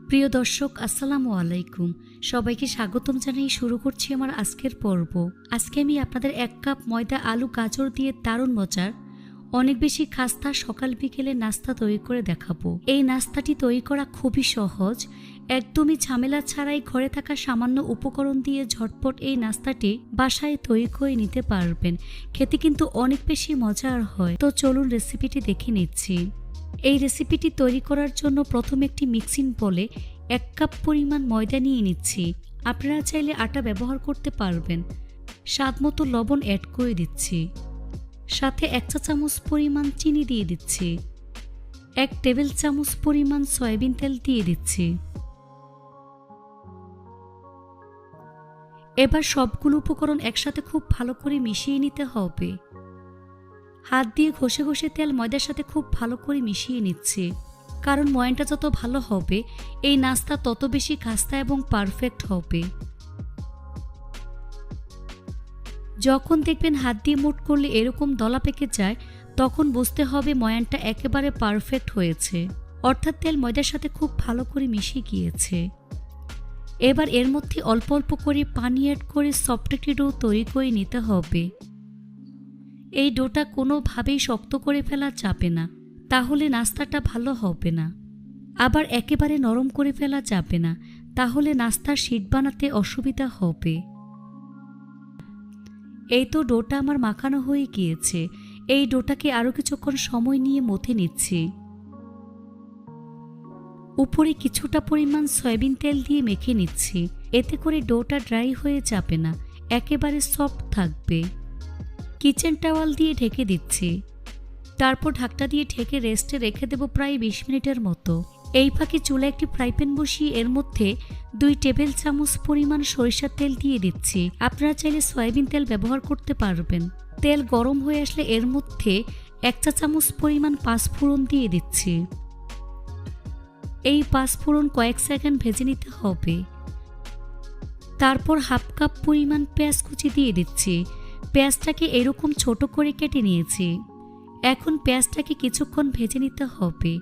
প্রিয় দর্শক, আসসালামু আলাইকুম। সবাইকে স্বাগতম জানিয়ে শুরু করছি আমার আজকের পর্ব। আজকে আমি আপনাদের 1 কাপ ময়দা, আলু, গাজর দিয়ে দারুণ মজার, অনেক বেশি খাস্তা সকাল বিকেলে নাস্তা তৈরি করে দেখাবো। এই নাস্তাটি তৈরি করা খুবই সহজ, একদমই ঝামেলা ছাড়াই ঘরে থাকা সামান্য উপকরণ দিয়ে ঝটপট এই নাস্তাটি বাসায় তৈরি করে নিতে পারবেন। খেতে কিন্তু অনেক বেশি মজার হয়। তো চলুন রেসিপিটি দেখে নিচ্ছি। এই রেসিপিটি তৈরি করার জন্য প্রথমে একটি মিক্সিং বলে 1 কাপ পরিমাণ ময়দা নিয়ে নিচ্ছি। আপনারা চাইলে আটা ব্যবহার করতে পারবেন। স্বাদমতো লবণ অ্যাড করে দিচ্ছি, সাথে 1 চা চামচ পরিমাণ চিনি দিয়ে দিচ্ছি, 1 টেবিল চামচ পরিমাণ সয়াবিন তেল দিয়ে দিচ্ছি। এবার সবগুলো উপকরণ একসাথে খুব ভালো করে মিশিয়ে নিতে হবে। হাত দিয়ে ঘষে ঘষে তেল ময়দার সাথে খুব ভালো করে মিশিয়ে নিচ্ছি, কারণ ময়ানটা যত ভালো হবে এই নাস্তা তত বেশি খাস্তা এবং পারফেক্ট হবে। যখন দেখবেন হাত দিয়ে মুঠ করলে এরকম দলা পেকে যায়, তখন বুঝতে হবে ময়ানটা একেবারে পারফেক্ট হয়েছে, অর্থাৎ তেল ময়দার সাথে খুব ভালো করে মিশে গিয়েছে। এবার এর মধ্যে অল্প অল্প করে পানি অ্যাড করে সফট একটি ডো তৈরি করে নিতে হবে। এই ডোটা কোনোভাবেই শক্ত করে ফেলা যাবে না, তাহলে নাস্তাটা ভালো হবে না। আবার একেবারে নরম করে ফেলা যাবে না, তাহলে নাস্তার শীট বানাতে অসুবিধা হবে। এই তো ডোটা আমার মাখানো হয়ে গিয়েছে। এই ডোটাকে আরও কিছুক্ষণ সময় নিয়ে মথে নিচ্ছি। উপরে কিছুটা পরিমাণ সয়াবিন তেল দিয়ে মেখে নিচ্ছি, এতে করে ডোটা ড্রাই হয়ে যাবে না, একেবারে সফট থাকবে। কিচেন টাওয়াল দিয়ে ঢেকে দিচ্ছি, তারপর ঢাকটা দিয়ে ঢেকে রেস্টে রেখে দেব প্রায় 20 মিনিটের মতো। এই ফাঁকে চুলায় একটি ফ্রাই প্যান বসিয়ে এর মধ্যে 2 টেবিল চামচ পরিমাণ সরিষার তেল দিয়ে দিচ্ছি। আপনারা চাইলে সয়াবিন তেল ব্যবহার করতে পারবেন। তেল গরম হয়ে আসলে এর মধ্যে 1 চা চামচ পরিমাণ পাঁচফোড়ন দিয়ে দিচ্ছি। এই পাঁচফোড়ন কয়েক সেকেন্ড ভেজে নিতে হবে। তারপর 1/2 কাপ পরিমাণ পেঁয়াজ কুচি দিয়ে দিচ্ছি। পেঁয়াজটাকে এরকম ছোট করে কেটে নিয়েছি। এখন পেঁয়াজটাকে কিছুক্ষণ ভেজে নিতে হবে,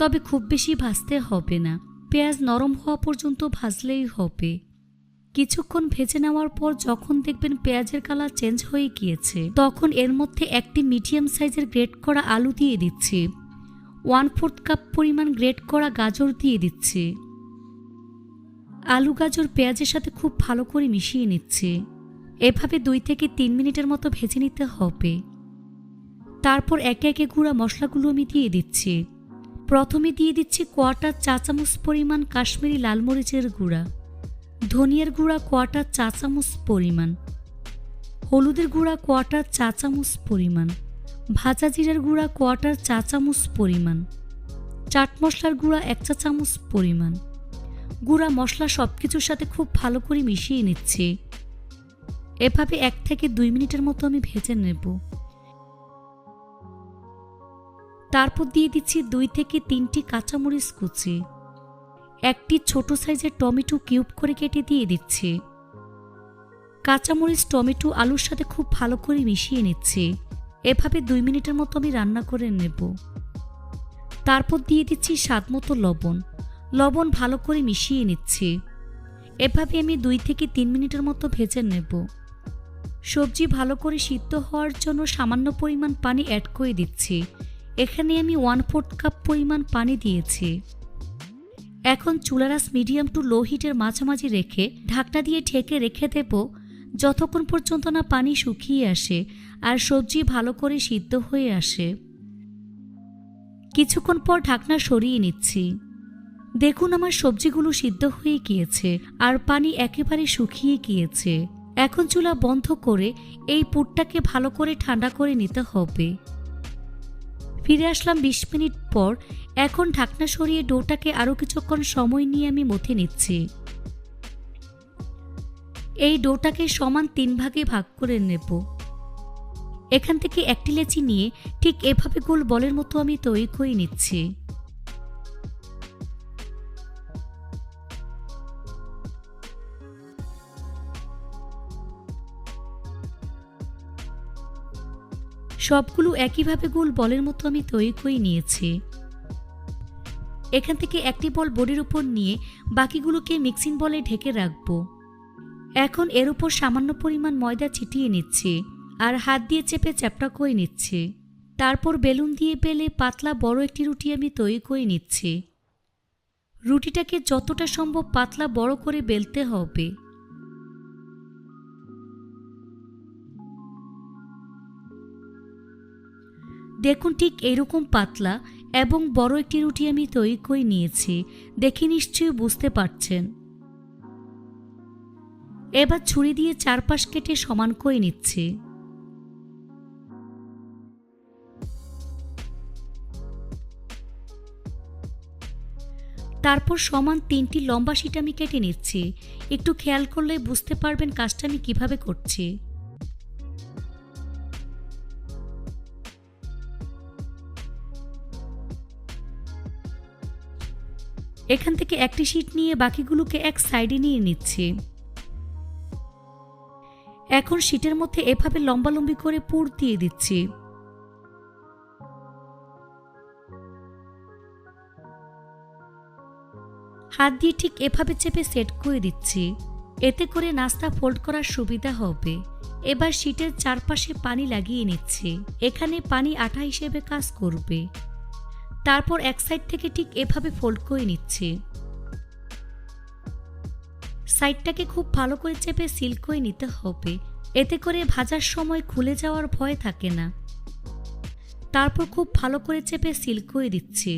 তবে খুব বেশি ভাজতে হবে না, পেঁয়াজ নরম হওয়া পর্যন্ত ভাজলেই হবে। কিছুক্ষণ ভেজে নেওয়ার পর যখন দেখবেন পেঁয়াজের কালার চেঞ্জ হয়ে গিয়েছে, তখন এর মধ্যে একটি মিডিয়াম সাইজের গ্রেট করা আলু দিয়ে দিচ্ছি। 1/4 কাপ পরিমাণ গ্রেট করা গাজর দিয়ে দিচ্ছি। আলু গাজর পেঁয়াজের সাথে খুব ভালো করে মিশিয়ে নিচ্ছি। এভাবে 2 থেকে 3 মিনিটের মতো ভেজে নিতে হবে। তারপর একে একে গুঁড়া মশলাগুলো আমি দিয়ে দিচ্ছি। প্রথমে দিয়ে দিচ্ছি 1/4 চা চামচ পরিমাণ কাশ্মীরি লাল মরিচের গুঁড়া, ধনিয়ার গুঁড়া 1/4 চা চামচ পরিমাণ, হলুদের গুঁড়া 1/4 চা চামচ পরিমাণ, ভাজা জিরার গুঁড়া 1/4 চা চামচ পরিমাণ, চাট মশলার গুঁড়া 1 চা চামচ পরিমাণ। গুঁড়া মশলা সবকিছুর সাথে খুব ভালো করে মিশিয়ে নিচ্ছি। এভাবে 1 থেকে 2 মিনিটের মতো আমি ভেজে নেব। তারপর দিয়ে দিচ্ছি 2 থেকে 3টি কাঁচামরিচ কুচি, একটি ছোট সাইজের টমেটো কিউব করে কেটে দিয়ে দিচ্ছি। কাঁচামরিচ, টমেটো আলুর সাথে খুব ভালো করে মিশিয়ে নিচ্ছি। এভাবে 2 মিনিটের মতো আমি রান্না করে নেব। তারপর দিয়ে দিচ্ছি স্বাদমতো লবণ। লবণ ভালো করে মিশিয়ে নিচ্ছি। এভাবে আমি 2 থেকে 3 মিনিটের মতো ভেজে নেব। সবজি ভালো করে সিদ্ধ হওয়ার জন্য সামান্য পরিমাণ পানি অ্যাড করে দিচ্ছি। এখানে আমি 1/4 কাপ পরিমাণ পানি দিয়েছি। এখন চুলার আঁচ মিডিয়াম টু লো হিটের মাঝামাঝি রেখে ঢাকনা দিয়ে ঢেকে রেখে দেব যতক্ষণ পর্যন্ত না পানি শুকিয়ে আসে আর সবজি ভালো করে সিদ্ধ হয়ে আসে। কিছুক্ষণ পর ঢাকনা সরিয়ে নিচ্ছি। দেখুন আমার সবজিগুলো সিদ্ধ হয়ে গিয়েছে আর পানি একেবারে শুকিয়ে গিয়েছে। এখন চুলা বন্ধ করে এই পুরটাকে ভালো করে ঠান্ডা করে নিতে হবে। ফিরে আসলাম 20 মিনিট পর। এখন ঢাকনা সরিয়ে ডোটাকে আরও কিছুক্ষণ সময় নিয়ে আমি মথে নিচ্ছি। এই ডোটাকে সমান 3 ভাগে ভাগ করে নেব। এখান থেকে একটি লেচি নিয়ে ঠিক এভাবে গোল বলের মতো আমি তৈরি করে নিচ্ছি। সবগুলো একইভাবে গোল বলের মতো আমি তৈরি করে নিয়েছি। এখান থেকে একটি বল বোর্ডের উপর নিয়ে বাকিগুলোকে মিক্সিং বলে ঢেকে রাখবো। এখন এর উপর সামান্য পরিমাণ ময়দা ছিটিয়ে নিচ্ছি আর হাত দিয়ে চেপে চ্যাপটা করে নিচ্ছি। তারপর বেলুন দিয়ে বেলে পাতলা বড় একটি রুটি আমি তৈরি করে নিচ্ছি। রুটিটাকে যতটা সম্ভব পাতলা বড় করে বেলতে হবে। দেখুন ঠিক এরকম পাতলা এবং বড় একটি রুটি আমি তৈরি করে নিয়েছি, দেখে নিশ্চয়ই বুঝতে পারছেন। এবার ছুরি দিয়ে চারপাশ কেটে সমান করে নিচ্ছি। তারপর সমান 3টি লম্বা শিট আমি কেটে নিচ্ছি। একটু খেয়াল করলে বুঝতে পারবেন কাজটা আমি কিভাবে করছি। এখান থেকে একটি শিট নিয়ে বাকিগুলোকে এক সাইডে নিয়ে নিচ্ছি। এখন শিটের মধ্যে এভাবে লম্বালম্বি করে পুর দিয়ে দিচ্ছি। হাত দিয়ে ঠিক এভাবে চেপে সেট করে দিচ্ছি, এতে করে নাস্তা ফোল্ড করার সুবিধা হবে। এবার শিটের চারপাশে পানি লাগিয়ে নিচ্ছি, এখানে পানি আঠা হিসেবে কাজ করবে। তারপর এক সাইড থেকে ঠিক এভাবে ফোল্ড করে নিচ্ছি। সাইডটাকে খুব ভালো করে চেপে সিল করে নিতে হবে, এতে করে ভাজার সময় খুলে যাওয়ার ভয় থাকে না। তারপর খুব ভালো করে চেপে সিল করে দিচ্ছি।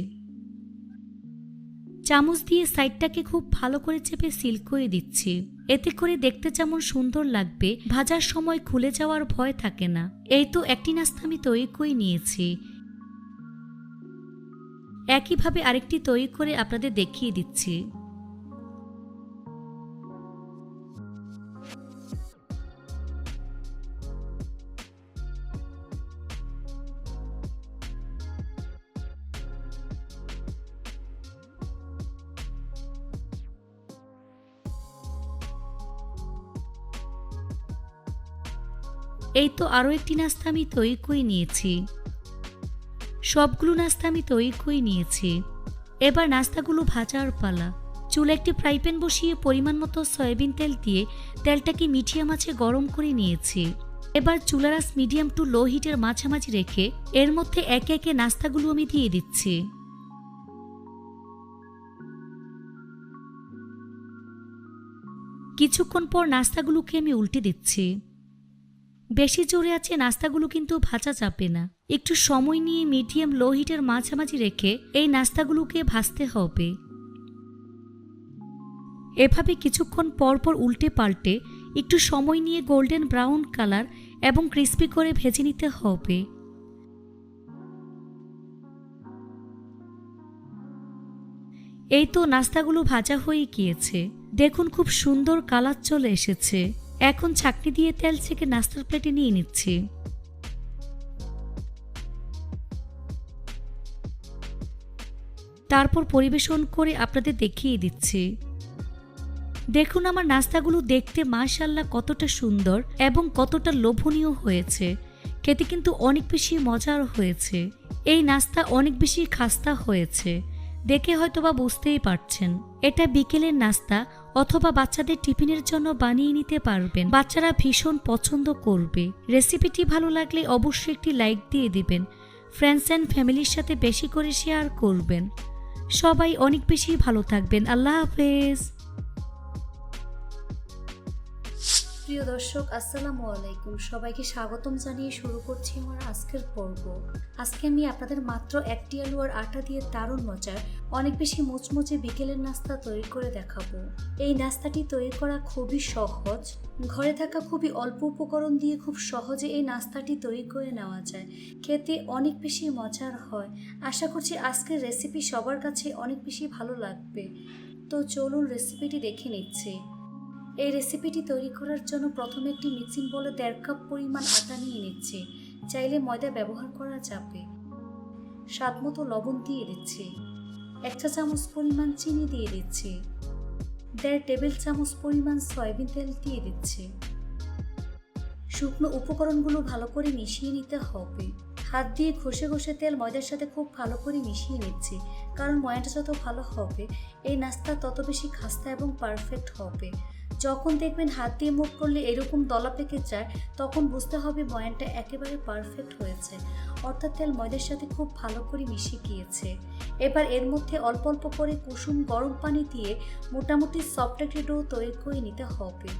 চামচ দিয়ে সাইডটাকে খুব ভালো করে চেপে সিল করে দিচ্ছি, এতে করে দেখতে যেমন সুন্দর লাগবে, ভাজার সময় খুলে যাওয়ার ভয় থাকে না। এই তো একটি নাস্তা আমি তৈরি করে নিয়েছি। একইভাবে আরেকটি তৈরি করে আপনাদের দেখিয়ে দিচ্ছি। এই তো আরও একটি নাস্তা আমি তৈরি করে নিয়েছি। সবগুলো নাস্তা আমি তৈরি করে নিয়েছি। এবার নাস্তাগুলো ভাজার পালা। চুলে একটি ফ্রাই প্যান বসিয়ে পরিমাণ মতো সয়াবিন তেল দিয়ে তেলটাকে মিডিয়াম আঁচে গরম করে নিয়েছি। এবার চুলার আঁচ মিডিয়াম টু লো হিটের মাঝামাঝি রেখে এর মধ্যে একে একে নাস্তাগুলো আমি দিয়ে দিচ্ছি। কিছুক্ষণ পর নাস্তাগুলোকে আমি উল্টে দিচ্ছি। বেশি জোরে আছে নাস্তাগুলো কিন্তু ভাজা যাবে না, একটু সময় নিয়ে মিডিয়াম লো হিটের মাঝামাঝি রেখে এই নাস্তাগুলোকে ভাজতে হবে। এভাবে কিছুক্ষণ পর পর উল্টে পাল্টে একটু সময় নিয়ে গোল্ডেন ব্রাউন কালার এবং ক্রিস্পি করে ভেজে নিতে হবে। এই তো নাস্তাগুলো ভাজা হয়ে গিয়েছে, দেখুন খুব সুন্দর কালার চলে এসেছে। এখন ছাঁকনি দিয়ে তেল ছেঁকে নাস্তার প্লেটে নিয়ে নিচ্ছি। তারপর পরিবেশন করে আপনাদের দেখিয়ে দিচ্ছি। দেখুন আমার নাস্তাগুলো দেখতে মাশাআল্লাহ কতটা সুন্দর এবং কতটা লোভনীয় হয়েছে। খেতে কিন্তু অনেক বেশি মজার হয়েছে। এই নাস্তা অনেক বেশি খাস্তা হয়েছে, দেখে হয়তোবা বুঝতেই পারছেন। এটা বিকেলের নাস্তা অথবা বাচ্চাদের টিফিনের জন্য বানিয়ে নিতে পারবেন, বাচ্চারা ভীষণ পছন্দ করবে। রেসিপিটি ভালো লাগলে অবশ্যই একটি লাইক দিয়ে দিবেন, ফ্রেন্ডস অ্যান্ড ফ্যামিলির সাথে বেশি করে শেয়ার করবেন। সবাই অনেক বেশি ভালো থাকবেন। আল্লাহ হাফেজ। প্রিয় দর্শক, আসসালামু আলাইকুম। সবাইকে স্বাগতম জানিয়ে শুরু করছি আমার আজকের পর্ব। আজকে আমি আপনাদের মাত্র একটি আলু আর আটা দিয়ে দারুণ মজার অনেক বেশি মুচমুচে বিকেলের নাস্তা তৈরি করে দেখাবো। এই নাস্তাটি তৈরি করা খুবই সহজ, ঘরে থাকা খুবই অল্প উপকরণ দিয়ে খুব সহজে এই নাস্তাটি তৈরি করে নেওয়া যায়। খেতে অনেক বেশি মজার হয়। আশা করছি আজকের রেসিপি সবার কাছে অনেক বেশি ভালো লাগবে। তো চলুন রেসিপিটি দেখে নিচ্ছি। এই রেসিপিটি তৈরি করার জন্য প্রথমে একটি মিক্সিং বোলে 1.5 কাপ পরিমাণ আটা নিয়ে নিচ্ছি। চাইলে ময়দা ব্যবহার করা যাবে। স্বাদমতো লবণ দিয়ে দিচ্ছি। 1 চা চামচ পরিমাণ চিনি দিয়ে দিচ্ছি। 1.5 টেবিল চামচ পরিমাণ সয়াবিন তেল দিয়ে দিচ্ছি। শুকনো উপকরণগুলো ভালো করে মিশিয়ে নিতে হবে। হাত দিয়ে ঘষে ঘষে তেল ময়দার সাথে খুব ভালো করে মিশিয়ে নিচ্ছি, কারণ ময়ানটা যত ভালো হবে এই নাস্তা তত বেশি খাস্তা এবং পারফেক্ট হবে। যখন দেখবেন হাত দিয়ে মুখ করলে এরকম দলা পেকে যায়, তখন বুঝতে হবে ময়ানটা একেবারে পারফেক্ট হয়েছে, অর্থাৎ তেল ময়দার সাথে খুব ভালো করে মিশে গিয়েছে। এবার এর মধ্যে অল্প অল্প করে কুসুম গরম পানি দিয়ে মোটামুটি সফট একটি ডো তৈরি করে নিতে হবে।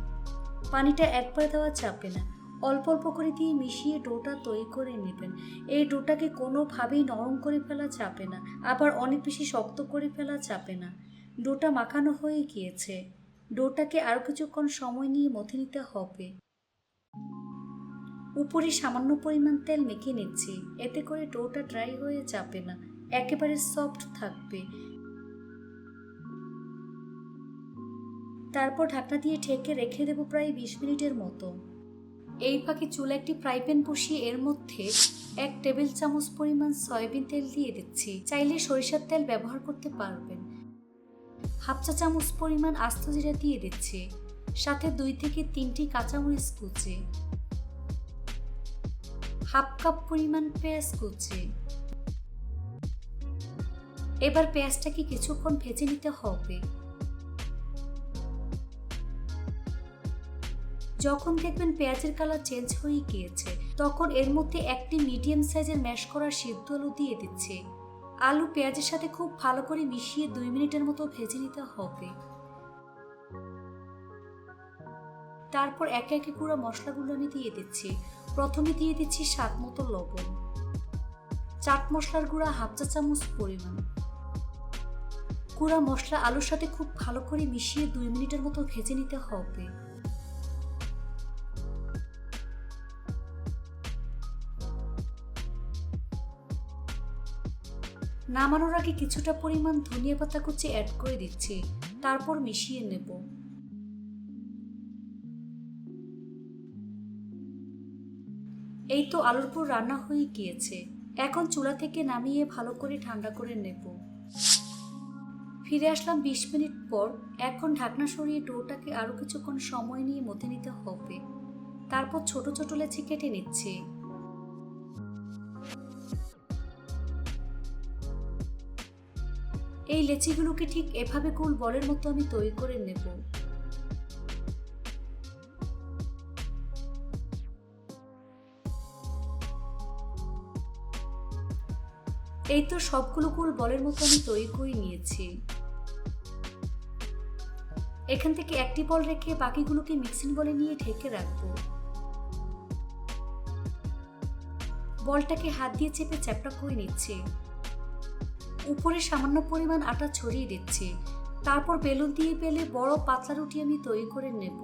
পানিটা একবারে দেওয়া যাবে না, অল্প অল্প করে দিয়ে মিশিয়ে ডোটা তৈরি করে নেবেন। এই ডোটাকে কোনোভাবেই নরম করে ফেলা যাবে না, আবার অনেক বেশি শক্ত করে ফেলা যাবে না। ডোটা মাখানো হয়ে গিয়েছে, ডোটাকে আরও কিছুক্ষণ সময় নিয়ে মথে নিতে হবে। উপরে সামান্য পরিমাণ তেল মেখে নিচ্ছি, এতে করে ডোটা ড্রাই হয়ে যাবে না, একেবারে সফট থাকবে। তারপর ঢাকনা দিয়ে ঢেকে রেখে দেবো প্রায় 20 মিনিটের মতো। এই ফাঁকে চুলা একটি ফ্রাই প্যান বসিয়ে এর মধ্যে 1 টেবিল চামচ পরিমাণ সয়াবিন তেল দিয়ে দিচ্ছি, চাইলে সরিষার তেল ব্যবহার করতে পারবেন। হাফ চা চামচ পরিমাণ আস্ত জিরা দিয়ে দিচ্ছি, সাথে 2 থেকে 3টি কাঁচামরিচ কুচি, হাফ কাপ পরিমাণ পেঁয়াজ কুচি। এবার পেঁয়াজটাকে কিছুক্ষণ ভেজে নিতে হবে। যখন দেখবেন পেঁয়াজের কালার চেঞ্জ হয়ে গিয়েছে, তখন এর মধ্যে একটি মিডিয়াম সাইজের ম্যাশ করা সিদ্ধ আলু দিয়ে দিচ্ছে। আলু পেঁয়াজের সাথে খুব ভালো করে মিশিয়ে 2 মিনিটের মতো ভেজে নিতে হবে। তারপর একে একে গুঁড়া মশলাগুলো আমি দিয়ে দিচ্ছি। প্রথমে দিয়ে দিচ্ছি স্বাদ মতো লবণ, চাট মশলার গুঁড়া হাফ চা চামচ পরিমাণ। গুঁড়া মশলা আলুর সাথে খুব ভালো করে মিশিয়ে 2 মিনিটের মতো ভেজে নিতে হবে। নামানোর আগে কিছুটা পরিমাণ ধনিয়া পাতা কুচি অ্যাড করে দিচ্ছি, তারপর মিশিয়ে নেব। এই তো আলুর পুর রান্না হয়ে গিয়েছে, এখন চুলা থেকে নামিয়ে ভালো করে ঠান্ডা করে নেব। ফিরে আসলাম 20 মিনিট পর। এখন ঢাকনা সরিয়ে ডোটাকে আরো কিছুক্ষণ সময় নিয়ে মথে নিতে হবে। তারপর ছোট ছোট লেচি কেটে নিচ্ছি। এই লেচিগুলোকে ঠিক এভাবে গোল বলের মতো আমি তৈরি করে নেব। এই তো সবগুলো গোল বলের মতো আমি তৈরি করে নিয়েছি। এখান থেকে একটি বল রেখে বাকিগুলোকে মিক্সিং বলে নিয়ে ঢেকে রাখবো। বলটাকে হাত দিয়ে চেপে চ্যাপটা করে নিচ্ছি। উপরে সামান্য পরিমাণ আটা ছড়িয়ে দিচ্ছি, তারপর বেলুন দিয়ে বেলে বড় পাতলা রুটি আমি তৈরি করে নেব।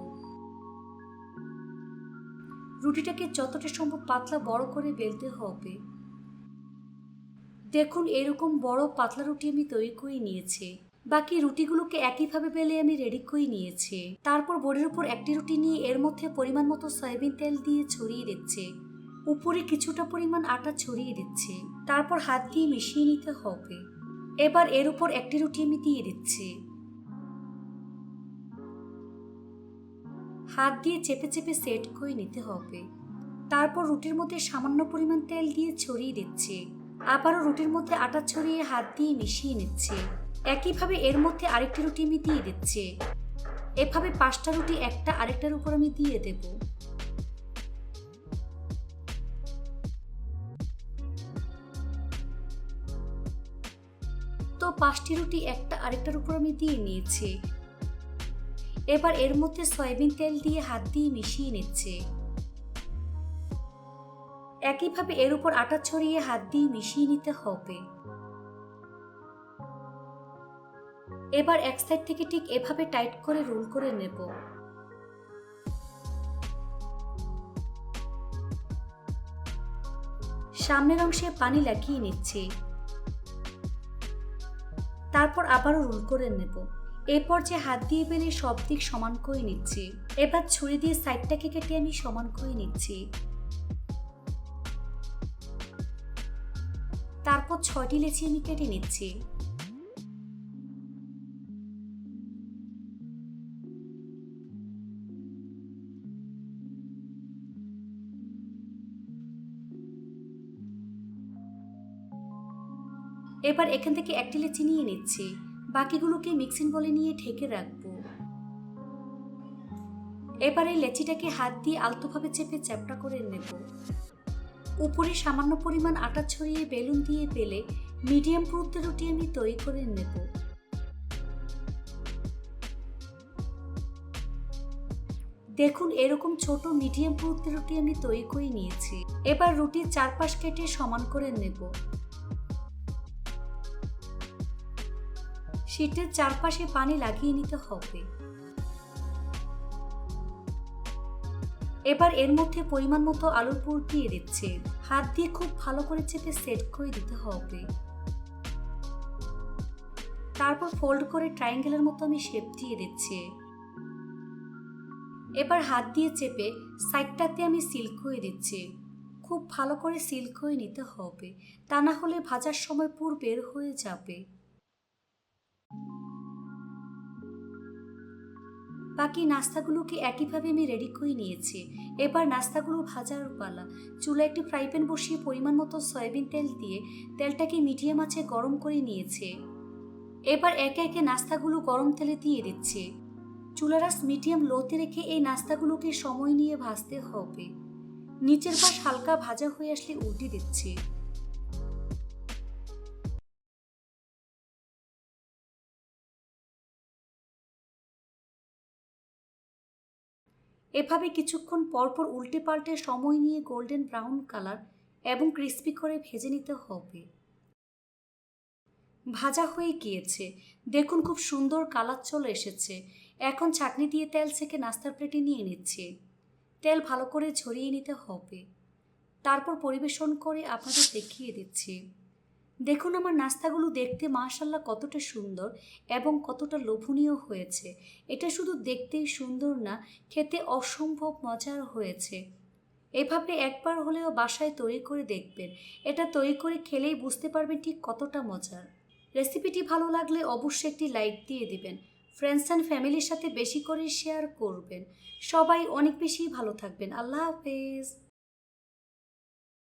রুটিটাকে যতটা সম্ভব পাতলা বড় করে বেলতে হবে। দেখুন এরকম বড় পাতলা রুটি আমি তৈরি করে নিয়েছি। বাকি রুটিগুলোকে একইভাবে বেলে আমি রেডি করে নিয়েছি। তারপর বোর্ডের উপর একটি রুটি নিয়ে এর মধ্যে পরিমাণ মতো সয়াবিন তেল দিয়ে ছড়িয়ে দিচ্ছি। উপরে কিছুটা পরিমাণ আটা ছড়িয়ে দিচ্ছি, তারপর হাত দিয়ে মিশিয়ে নিতে হবে। এবার এর উপর একটি রুটি আমি দিয়ে দিচ্ছি। হাত দিয়ে চেপে চেপে সেট করে নিতে হবে। তারপর রুটির মধ্যে সামান্য পরিমাণ তেল দিয়ে ছড়িয়ে দিচ্ছি। আবারও রুটির মধ্যে আটা ছড়িয়ে হাত দিয়ে মিশিয়ে নিচ্ছি। একইভাবে এর মধ্যে আরেকটি রুটি আমি দিয়ে দিচ্ছি। এভাবে 5টা রুটি একটা আরেকটার উপর আমি দিয়ে দেব। তো 5টি রুটি একটা আরেকটার উপর আমি দিয়ে নিয়েছি। এবার এর মধ্যে সয়াবিন তেল দিয়ে হাত দিয়ে মিশিয়ে নিচ্ছে। একইভাবে এর উপর আটা ছড়িয়ে হাত দিয়ে মিশিয়ে নিতে হবে। এবার এক সাইড থেকে ঠিক এভাবে টাইট করে রোল করে নেব। সামনের অংশে পানি লাগিয়ে নিচ্ছি, তারপর আবারও রোল করে নেব। এরপর যে হাত দিয়ে বেলে সব দিক সমান করে নিচ্ছি। এবার ছুরি দিয়ে সাইডটাকে কেটে আমি সমান করে নিচ্ছি। তারপর 6টি লেচি আমি কেটে নিচ্ছি। এবার এখান থেকে একটি লেচি নিয়ে নিচ্ছি, বাকিগুলোকে মিক্সিং বলে নিয়ে ঢেকে রাখবো। এবার এই লেচিটাকে হাত দিয়ে আলতোভাবে চেপে চ্যাপটা করে নেব। উপরে সামান্য পরিমাণ আটা ছড়িয়ে বেলুন দিয়ে বেলে মিডিয়াম পুরুত্বের রুটি আমি তৈরি করে নেব। দেখুন এরকম ছোট মিডিয়াম পুরুত্বের রুটি আমি তৈরি করে নিয়েছি। এবার রুটির চারপাশ কেটে সমান করে নেব। শীটের চারপাশে পানি লাগিয়ে নিতে হবে। এবার এর মধ্যে পরিমাণ মতো আলুর পুর দিয়ে দিচ্ছি। হাত দিয়ে খুব ভালো করে চেপে সেট করে দিতে হবে। তারপর ফোল্ড করে ট্রায়াঙ্গেলের মতো আমি শেপ দিয়ে দিচ্ছি। এবার হাত দিয়ে চেপে সাইডটাতে আমি সিল করে দিচ্ছি। খুব ভালো করে সিল করে নিতে হবে, তা না হলে ভাজার সময় পুর বের হয়ে যাবে। বাকি নাস্তাগুলোকে একইভাবে আমি রেডি করে নিয়েছি। এবার নাস্তাগুলো ভাজার পালা। চুলায় একটি ফ্রাই প্যান বসিয়ে পরিমাণ মতো সয়াবিন তেল দিয়ে তেলটাকে মিডিয়াম আঁচে গরম করে নিয়েছে। এবার একে একে নাস্তাগুলো গরম তেলে দিয়ে দিচ্ছি। চুলার আঁচ মিডিয়াম লোতে রেখে এই নাস্তাগুলোকে সময় নিয়ে ভাজতে হবে। নিচের পাশ হালকা ভাজা হয়ে আসলে উল্টে দিচ্ছি। এভাবে কিছুক্ষণ পরপর উল্টে পাল্টে সময় নিয়ে গোল্ডেন ব্রাউন কালার এবং ক্রিস্পি করে ভেজে নিতে হবে। ভাজা হয়ে গিয়েছে, দেখুন খুব সুন্দর কালার চলে এসেছে। এখন ছাঁকনি দিয়ে তেল ছেঁকে নাস্তার প্লেটে নিয়ে নিচ্ছি। তেল ভালো করে ঝরিয়ে নিতে হবে। তারপর পরিবেশন করে আপনাদের দেখিয়ে দিচ্ছি। দেখুন আমার নাস্তাগুলো দেখতে মাশাআল্লাহ কতটা সুন্দর এবং কতটা লোভনীয় হয়েছে। এটা শুধু দেখতেই সুন্দর না, খেতে অসম্ভব মজার হয়েছে। এভাবে একবার হলেও বাসায় তৈরি করে দেখবেন। এটা তৈরি করে খেলেই বুঝতে পারবেন ঠিক কতটা মজার। রেসিপিটি ভালো লাগলে অবশ্যই একটি লাইক দিয়ে দিবেন। ফ্রেন্ডস অ্যান্ড ফ্যামিলির সাথে বেশি করে শেয়ার করবেন। সবাই অনেক বেশি ভালো থাকবেন। আল্লাহ হাফেজ।